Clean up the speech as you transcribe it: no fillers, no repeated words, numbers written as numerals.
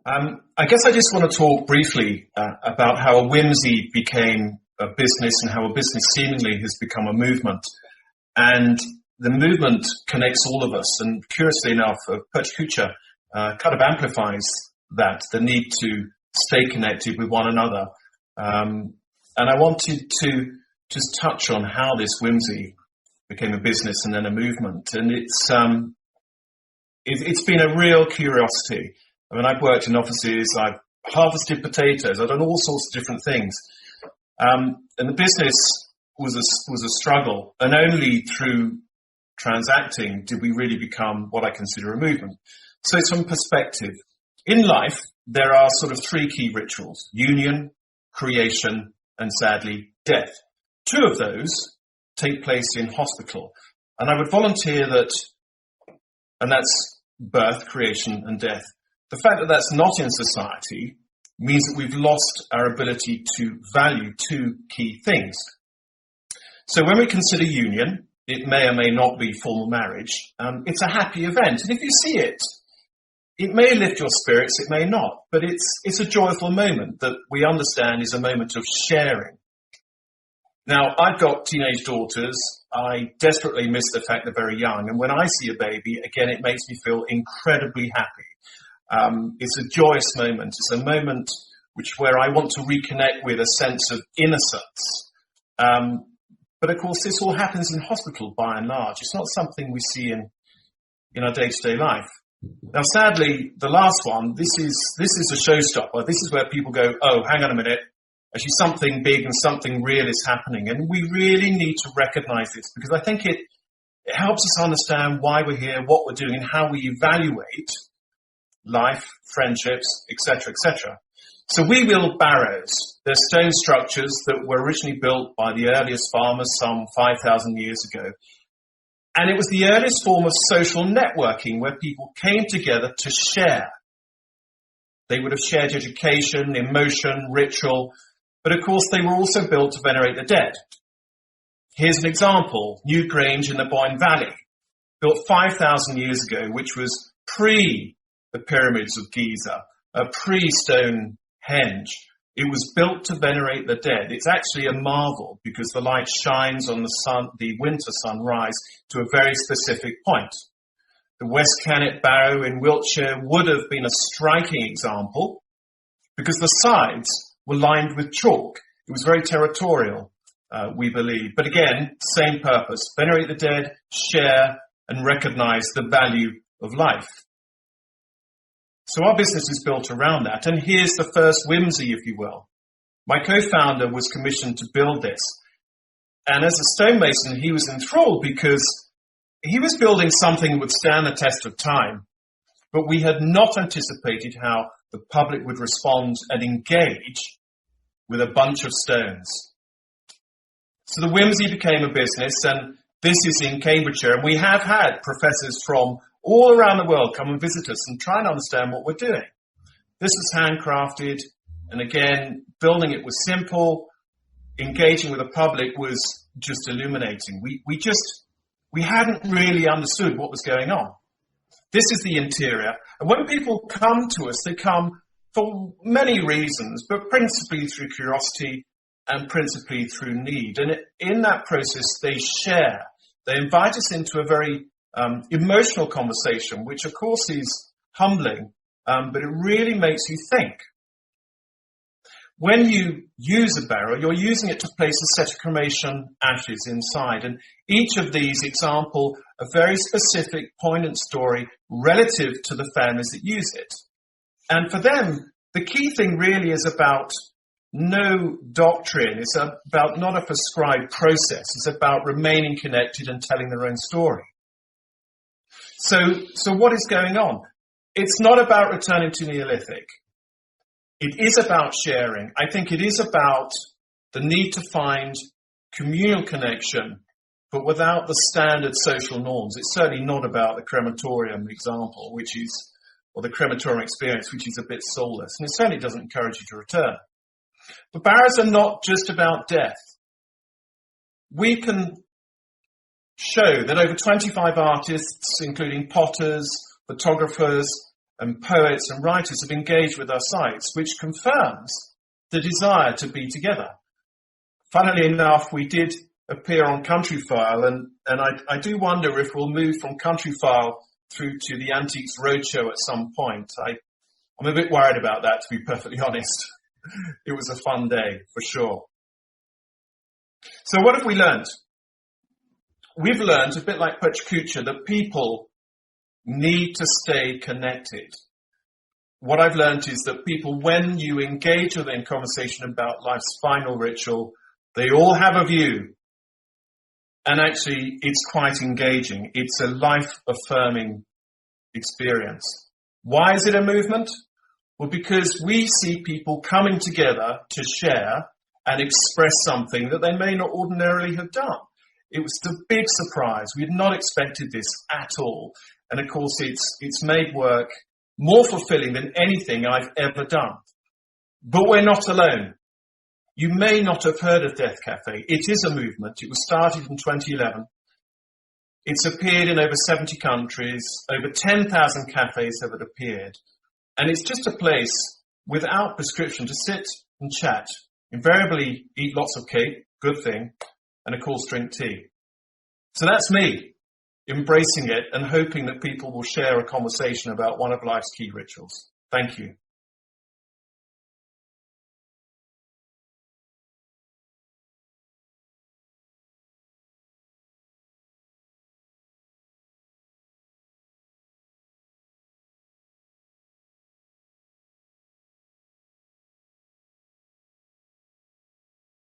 I guess I just want to talk briefly about how a whimsy became a business and how a business seemingly has become a movement. And the movement connects all of us. And curiously enough, PechaKucha kind of amplifies that, the need to stay connected with one another. And I wanted to just touch on how this whimsy became a business and then a movement. And it's been a real curiosity. I mean, I've worked in offices, I've harvested potatoes, I've done all sorts of different things. And the business was a struggle, and only through transacting did we really become what I consider a movement. So some perspective. In life, there are sort of three key rituals: union, creation, and sadly, death. Two of those take place in hospital. And I would volunteer that, and that's birth, creation, and death. The fact that that's not in society means that we've lost our ability to value two key things. So when we consider union, it may or may not be formal marriage. It's a happy event. And if you see it, it may lift your spirits, it may not. But it's a joyful moment that we understand is a moment of sharing. Now, I've got teenage daughters. I desperately miss the fact they're very young. And when I see a baby, again, it makes me feel incredibly happy. It's a joyous moment. It's a moment where I want to reconnect with a sense of innocence. But of course, this all happens in hospital by and large. It's not something we see in our day-to-day life. Now, sadly, the last one, this is a showstopper. This is where people go, oh, hang on a minute. Actually, something big and something real is happening. And we really need to recognize this, because I think it helps us understand why we're here, what we're doing, and how we evaluate life, friendships, etc., etc. So we build barrows. They're stone structures that were originally built by the earliest farmers some 5,000 years ago. And it was the earliest form of social networking where people came together to share. They would have shared education, emotion, ritual, but of course they were also built to venerate the dead. Here's an example: New Grange in the Boyne Valley, built 5,000 years ago, which was pre the pyramids of Giza, a pre-Stonehenge. It was built to venerate the dead. It's actually a marvel because the light shines on the winter sunrise to a very specific point. The West Cannet Barrow in Wiltshire would have been a striking example because the sides were lined with chalk. It was very territorial, we believe. But again, same purpose: venerate the dead, share, and recognize the value of life. So our business is built around that. And here's the first whimsy, if you will. My co-founder was commissioned to build this. And as a stonemason, he was enthralled because he was building something that would stand the test of time. But we had not anticipated how the public would respond and engage with a bunch of stones. So the whimsy became a business, and this is in Cambridgeshire. And we have had professors from all around the world come and visit us and try and understand what we're doing. This was handcrafted, and again, building it was simple. Engaging with the public was just illuminating. We hadn't really understood what was going on. This is the interior. And when people come to us, they come for many reasons, but principally through curiosity and principally through need. And in that process, they share. They invite us into a very emotional conversation, which of course is humbling, but it really makes you think. When you use a barrow, you're using it to place a set of cremation ashes inside. And each of these example a very specific, poignant story relative to the families that use it. And for them, the key thing really is about no doctrine. It's about not a prescribed process. It's about remaining connected and telling their own story. So what is going on? It's not about returning to Neolithic. It is about sharing. I think it is about the need to find communal connection, but without the standard social norms. It's certainly not about the crematorium example, or the crematorium experience, which is a bit soulless. And it certainly doesn't encourage you to return. But barrows are not just about death. We can show that over 25 artists, including potters, photographers, and poets and writers have engaged with our sites, which confirms the desire to be together. Funnily enough, we did appear on Countryfile, and I do wonder if we'll move from Countryfile through to the Antiques Roadshow at some point. I'm a bit worried about that, to be perfectly honest. It was a fun day, for sure. So what have we learned? We've learned, a bit like PechaKucha, that people need to stay connected. What I've learned is that people, when you engage with them in conversation about life's final ritual, they all have a view. And actually, it's quite engaging. It's a life-affirming experience. Why is it a movement? Well, because we see people coming together to share and express something that they may not ordinarily have done. It was the big surprise. We had not expected this at all. And of course, it's made work more fulfilling than anything I've ever done. But we're not alone. You may not have heard of Death Cafe. It is a movement. It was started in 2011. It's appeared in over 70 countries. Over 10,000 cafes have appeared. And it's just a place without prescription to sit and chat. Invariably eat lots of cake, good thing, and of course drink tea. So that's me, embracing it and hoping that people will share a conversation about one of life's key rituals. Thank you.